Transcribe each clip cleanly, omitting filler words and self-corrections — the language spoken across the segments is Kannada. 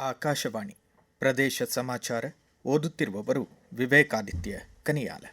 ಆಕಾಶವಾಣಿ ಪ್ರದೇಶ ಸಮಾಚಾರ ಓದುತ್ತಿರುವವರು ವಿವೇಕಾದಿತ್ಯ ಕನಿಯಾಲ.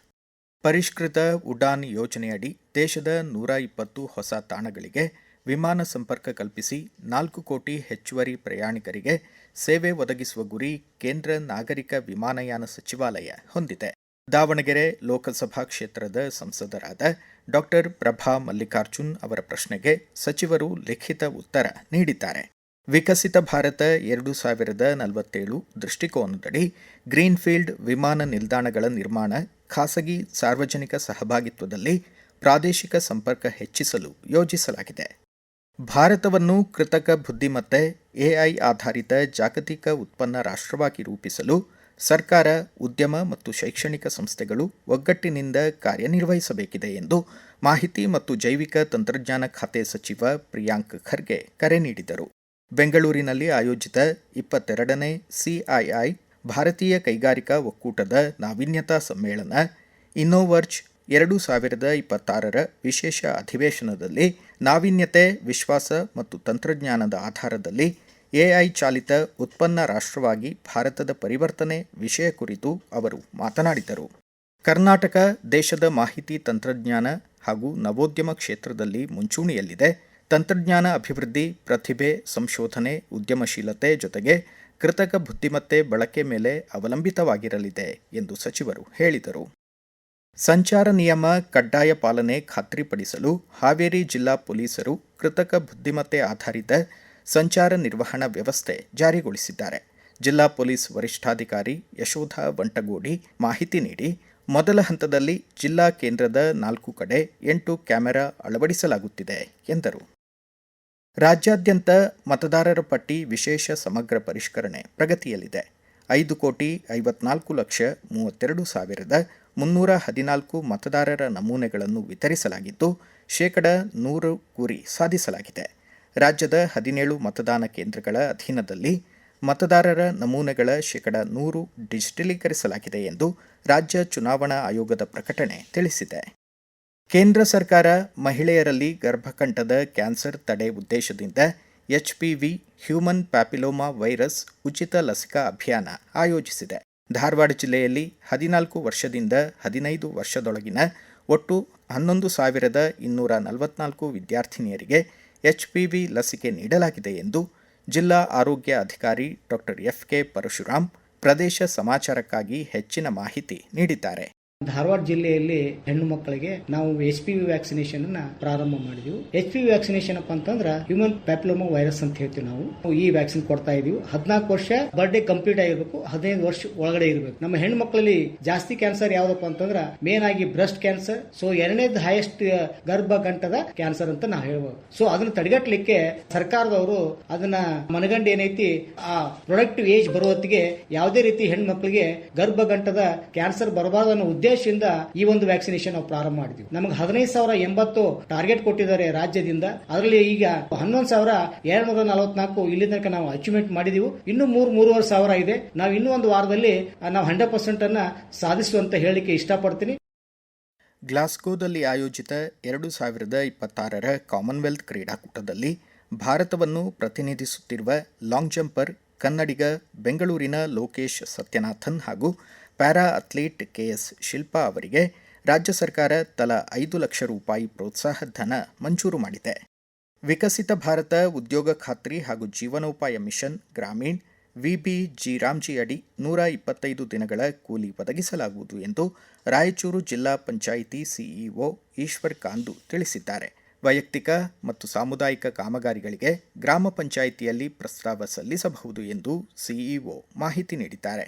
ಪರಿಷ್ಕೃತ ಉಡಾನ್ ಯೋಜನೆಯಡಿ ದೇಶದ 120 ಹೊಸ ತಾಣಗಳಿಗೆ ವಿಮಾನ ಸಂಪರ್ಕ ಕಲ್ಪಿಸಿ 4 ಕೋಟಿ ಹೆಚ್ಚುವರಿ ಪ್ರಯಾಣಿಕರಿಗೆ ಸೇವೆ ಒದಗಿಸುವ ಗುರಿ ಕೇಂದ್ರ ನಾಗರಿಕ ವಿಮಾನಯಾನ ಸಚಿವಾಲಯ ಹೊಂದಿದೆ. ದಾವಣಗೆರೆ ಲೋಕಸಭಾ ಕ್ಷೇತ್ರದ ಸಂಸದರಾದ ಡಾ. ಪ್ರಭಾ ಮಲ್ಲಿಕಾರ್ಜುನ್ ಅವರ ಪ್ರಶ್ನೆಗೆ ಸಚಿವರು ಲಿಖಿತ ಉತ್ತರ ನೀಡಿದ್ದಾರೆ. ವಿಕಸಿತ ಭಾರತ 2047 ದೃಷ್ಟಿಕೋನದಡಿ ಗ್ರೀನ್ಫೀಲ್ಡ್ ವಿಮಾನ ನಿಲ್ದಾಣಗಳ ನಿರ್ಮಾಣ, ಖಾಸಗಿ ಸಾರ್ವಜನಿಕ ಸಹಭಾಗಿತ್ವದಲ್ಲಿ ಪ್ರಾದೇಶಿಕ ಸಂಪರ್ಕ ಹೆಚ್ಚಿಸಲು ಯೋಜಿಸಲಾಗಿದೆ. ಭಾರತವನ್ನು ಕೃತಕ ಬುದ್ಧಿಮತ್ತೆ ಎಐ ಆಧಾರಿತ ಜಾಗತಿಕ ಉತ್ಪನ್ನ ರಾಷ್ಟ್ರವಾಗಿ ರೂಪಿಸಲು ಸರ್ಕಾರ, ಉದ್ಯಮ ಮತ್ತು ಶೈಕ್ಷಣಿಕ ಸಂಸ್ಥೆಗಳು ಒಗ್ಗಟ್ಟಿನಿಂದ ಕಾರ್ಯನಿರ್ವಹಿಸಬೇಕಿದೆ ಎಂದು ಮಾಹಿತಿ ಮತ್ತು ಜೈವಿಕ ತಂತ್ರಜ್ಞಾನ ಖಾತೆ ಸಚಿವ ಪ್ರಿಯಾಂಕ್ ಖರ್ಗೆ ಕರೆ ನೀಡಿದರು. ಬೆಂಗಳೂರಿನಲ್ಲಿ ಆಯೋಜಿತ 22ನೇ ಸಿಐಐ ಭಾರತೀಯ ಕೈಗಾರಿಕಾ ಒಕ್ಕೂಟದ ನಾವೀನ್ಯತಾ ಸಮ್ಮೇಳನ ಇನ್ನೋವರ್ಜ್ 2026ರ ವಿಶೇಷ ಅಧಿವೇಶನದಲ್ಲಿ ನಾವೀನ್ಯತೆ, ವಿಶ್ವಾಸ ಮತ್ತು ತಂತ್ರಜ್ಞಾನದ ಆಧಾರದಲ್ಲಿ ಎಐ ಚಾಲಿತ ಉತ್ಪನ್ನ ರಾಷ್ಟ್ರವಾಗಿ ಭಾರತದ ಪರಿವರ್ತನೆ ವಿಷಯ ಕುರಿತು ಅವರು ಮಾತನಾಡಿದರು. ಕರ್ನಾಟಕ ದೇಶದ ಮಾಹಿತಿ ತಂತ್ರಜ್ಞಾನ ಹಾಗೂ ನವೋದ್ಯಮ ಕ್ಷೇತ್ರದಲ್ಲಿ ಮುಂಚೂಣಿಯಲ್ಲಿದೆ. ತಂತ್ರಜ್ಞಾನ ಅಭಿವೃದ್ಧಿ, ಪ್ರತಿಭೆ, ಸಂಶೋಧನೆ, ಉದ್ಯಮಶೀಲತೆ ಜೊತೆಗೆ ಕೃತಕ ಬುದ್ಧಿಮತ್ತೆ ಬಳಕೆ ಮೇಲೆ ಅವಲಂಬಿತವಾಗಿರಲಿದೆ ಎಂದು ಸಚಿವರು ಹೇಳಿದರು. ಸಂಚಾರ ನಿಯಮ ಕಡ್ಡಾಯ ಪಾಲನೆ ಖಾತ್ರಿಪಡಿಸಲು ಹಾವೇರಿ ಜಿಲ್ಲಾ ಪೊಲೀಸರು ಕೃತಕ ಬುದ್ಧಿಮತ್ತೆ ಆಧಾರಿತ ಸಂಚಾರ ನಿರ್ವಹಣಾ ವ್ಯವಸ್ಥೆ ಜಾರಿಗೊಳಿಸಿದ್ದಾರೆ. ಜಿಲ್ಲಾ ಪೊಲೀಸ್ ವರಿಷ್ಠಾಧಿಕಾರಿ ಯಶೋಧ ವಂಟಗೋಡಿ ಮಾಹಿತಿ ನೀಡಿ, ಮೊದಲ ಹಂತದಲ್ಲಿ ಜಿಲ್ಲಾ ಕೇಂದ್ರದ 4 ಕಡೆ 8 ಕ್ಯಾಮೆರಾ ಅಳವಡಿಸಲಾಗುತ್ತಿದೆ ಎಂದರು. ರಾಜ್ಯಾದ್ಯಂತ ಮತದಾರರ ಪಟ್ಟಿ ವಿಶೇಷ ಸಮಗ್ರ ಪರಿಷ್ಕರಣೆ ಪ್ರಗತಿಯಲ್ಲಿದೆ. 5,54,32,314 ಮತದಾರರ ನಮೂನೆಗಳನ್ನು ವಿತರಿಸಲಾಗಿದ್ದು, 100% ಗುರಿ ಸಾಧಿಸಲಾಗಿದೆ. ರಾಜ್ಯದ 17 ಮತದಾನ ಕೇಂದ್ರಗಳ ಅಧೀನದಲ್ಲಿ ಮತದಾರರ ನಮೂನೆಗಳ 100% ಡಿಜಿಟಲೀಕರಿಸಲಾಗಿದೆ ಎಂದು ರಾಜ್ಯ ಚುನಾವಣಾ ಆಯೋಗದ ಪ್ರಕಟಣೆ ತಿಳಿಸಿದೆ. ಕೇಂದ್ರ ಸರ್ಕಾರ ಮಹಿಳೆಯರಲ್ಲಿ ಗರ್ಭಕಂಠದ ಕ್ಯಾನ್ಸರ್ ತಡೆ ಉದ್ದೇಶದಿಂದ HPV ಹ್ಯೂಮನ್ ಪ್ಯಾಪಿಲೋಮಾ ವೈರಸ್ ಉಚಿತ ಲಸಿಕಾ ಅಭಿಯಾನ ಆಯೋಜಿಸಿದೆ. ಧಾರವಾಡ ಜಿಲ್ಲೆಯಲ್ಲಿ 14 ವರ್ಷದಿಂದ 15 ವರ್ಷದೊಳಗಿನ ಒಟ್ಟು 11,244 ವಿದ್ಯಾರ್ಥಿನಿಯರಿಗೆ HPV ಲಸಿಕೆ ನೀಡಲಾಗಿದೆ ಎಂದು ಜಿಲ್ಲಾ ಆರೋಗ್ಯ ಅಧಿಕಾರಿ ಡಾ. FK ಪರಶುರಾಮ್ ಪ್ರದೇಶ ಸಮಾಚಾರಕ್ಕಾಗಿ ಹೆಚ್ಚಿನ ಮಾಹಿತಿ ನೀಡಿದ್ದಾರೆ. ಧಾರವಾಡ ಜಿಲ್ಲೆಯಲ್ಲಿ ಹೆಣ್ಣು ಮಕ್ಕಳಿಗೆ ನಾವು HPV ವ್ಯಾಕ್ಸಿನೇಷನ್ ಅನ್ನ ಪ್ರಾರಂಭ ಮಾಡಿದೀವಿ. HPV ವ್ಯಾಕ್ಸಿನೇಷನ್ ಅಂತಂದ್ರ ಹ್ಯೂಮನ್ ಪ್ಯಾಪಿಲೋಮಾ ವೈರಸ್ ಅಂತ ಹೇಳ್ತೀವಿ. ನಾವು ಈ ವ್ಯಾಕ್ಸಿನ್ ಕೊಡ್ತಾ ಇದೀವಿ. 14 ವರ್ಷ ಬರ್ಡೇ ಕಂಪ್ಲೀಟ್ ಆಗಿರ್ಬೇಕು, 15 ವರ್ಷ ಒಳಗಡೆ ಇರಬೇಕು. ನಮ್ಮ ಹೆಣ್ಣು ಮಕ್ಕಳಲ್ಲಿ ಜಾಸ್ತಿ ಕ್ಯಾನ್ಸರ್ ಯಾವ್ದಪ್ಪ ಅಂತಂದ್ರ ಮೇನ್ ಆಗಿ ಬ್ರೆಸ್ಟ್ ಕ್ಯಾನ್ಸರ್. ಸೊ ಎರಡನೇದು ಹೈಯೆಸ್ಟ್ ಗರ್ಭಗಂಠದ ಕ್ಯಾನ್ಸರ್ ಅಂತ ನಾವು ಹೇಳ್ಬೋದು. ಸೊ ಅದನ್ನ ತಡೆಗಟ್ಟಲಿಕ್ಕೆ ಸರ್ಕಾರದವರು ಅದನ್ನ ಮನಗಂಡು ಏನೈತಿ, ಆ ಪ್ರೊಡಕ್ಟಿವ್ ಏಜ್ ಬರುವತ್ತಿಗೆ ಯಾವುದೇ ರೀತಿ ಹೆಣ್ಣು ಮಕ್ಕಳಿಗೆ ಗರ್ಭಗಂಠದ ಕ್ಯಾನ್ಸರ್ ಬರಬಾರದು ಅನ್ನೋ ಉದ್ದೇಶದಿಂದ ಈ ಒಂದು ವ್ಯಾಕ್ಸಿನೇಷನ್ ನಾವು ಪ್ರಾರಂಭ ಮಾಡಿದ್ವಿ. ನಮಗೆ 15,080 ಟಾರ್ಗೆಟ್ ಕೊಟ್ಟಿದ್ದಾರೆ ರಾಜ್ಯದಿಂದ. ಅದರಲ್ಲಿ ಈಗ 11,244 ಇಲ್ಲಿ ತನಕ ನಾವು ಅಚೀವ್ಮೆಂಟ್ ಮಾಡಿದೀವಿ. ಇನ್ನು 3,500 ಇದೆ. ನಾವು ಇನ್ನೂ ಒಂದು ವಾರದಲ್ಲಿ ನಾವು 100% ಅನ್ನ ಸಾಧಿಸುವಂತ ಹೇಳಿಕೆ ಇಷ್ಟಪಡ್ತೀನಿ. ಗ್ಲಾಸ್ಗೋದಲ್ಲಿ ಆಯೋಜಿತ 2026ರ ಕಾಮನ್ವೆಲ್ತ್ ಕ್ರೀಡಾಕೂಟದಲ್ಲಿ ಭಾರತವನ್ನು ಪ್ರತಿನಿಧಿಸುತ್ತಿರುವ ಲಾಂಗ್ ಜಂಪರ್ ಕನ್ನಡಿಗ ಬೆಂಗಳೂರಿನ ಲೋಕೇಶ್ ಸತ್ಯನಾಥನ್ ಹಾಗೂ ಪ್ಯಾರಾ ಅಥ್ಲೀಟ್ KS ಶಿಲ್ಪಾ ಅವರಿಗೆ ರಾಜ್ಯ ಸರ್ಕಾರ ತಲಾ 5 ಲಕ್ಷ ರೂಪಾಯಿ ಪ್ರೋತ್ಸಾಹ ಧನ ಮಂಜೂರು ಮಾಡಿದೆ. ವಿಕಸಿತ ಭಾರತ ಉದ್ಯೋಗ ಖಾತ್ರಿ ಹಾಗೂ ಜೀವನೋಪಾಯ ಮಿಷನ್ ಗ್ರಾಮೀಣ್ VBG ರಾಮ್ಜಿ ಅಡಿ 125 ದಿನಗಳ ಕೂಲಿ ಒದಗಿಸಲಾಗುವುದು ಎಂದು ರಾಯಚೂರು ಜಿಲ್ಲಾ ಪಂಚಾಯಿತಿ CEO ಈಶ್ವರ್ ಕಾಂದು ತಿಳಿಸಿದ್ದಾರೆ. ವೈಯಕ್ತಿಕ ಮತ್ತು ಸಾಮುದಾಯಿಕ ಕಾಮಗಾರಿಗಳಿಗೆ ಗ್ರಾಮ ಪಂಚಾಯಿತಿಯಲ್ಲಿ ಪ್ರಸ್ತಾವ ಸಲ್ಲಿಸಬಹುದು ಎಂದು CEO ಮಾಹಿತಿ ನೀಡಿದ್ದಾರೆ.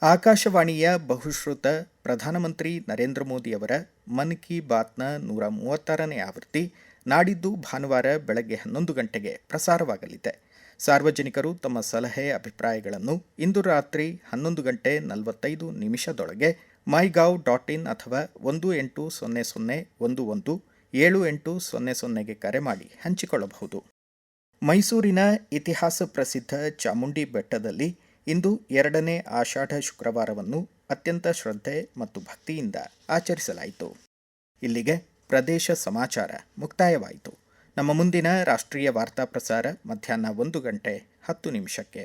ಆಕಾಶವಾಣಿಯ ಬಹುಶ್ರುತ ಪ್ರಧಾನಮಂತ್ರಿ ನರೇಂದ್ರ ಮೋದಿಯವರ ಮನ್ ಕಿ ಬಾತ್ನ 136ನೇ ಆವೃತ್ತಿ ನಾಡಿದ್ದು ಭಾನುವಾರ ಬೆಳಗ್ಗೆ 11 ಗಂಟೆಗೆ ಪ್ರಸಾರವಾಗಲಿದೆ. ಸಾರ್ವಜನಿಕರು ತಮ್ಮ ಸಲಹೆ, ಅಭಿಪ್ರಾಯಗಳನ್ನು ಇಂದು ರಾತ್ರಿ 11:45 mygov.in ಅಥವಾ 1800117800ಗೆ ಕರೆ ಮಾಡಿ ಹಂಚಿಕೊಳ್ಳಬಹುದು. ಮೈಸೂರಿನ ಇತಿಹಾಸ ಪ್ರಸಿದ್ಧ ಚಾಮುಂಡಿ ಬೆಟ್ಟದಲ್ಲಿ ಇಂದು 2ನೇ ಆಷಾಢ ಶುಕ್ರವಾರವನ್ನು ಅತ್ಯಂತ ಶ್ರದ್ಧೆ ಮತ್ತು ಭಕ್ತಿಯಿಂದ ಆಚರಿಸಲಾಯಿತು. ಇಲ್ಲಿಗೆ ಪ್ರದೇಶ ಸಮಾಚಾರ ಮುಕ್ತಾಯವಾಯಿತು. ನಮ್ಮ ಮುಂದಿನ ರಾಷ್ಟ್ರೀಯ ವಾರ್ತಾ ಪ್ರಸಾರ ಮಧ್ಯಾಹ್ನ 1:10 ನಿಮಿಷಕ್ಕೆ.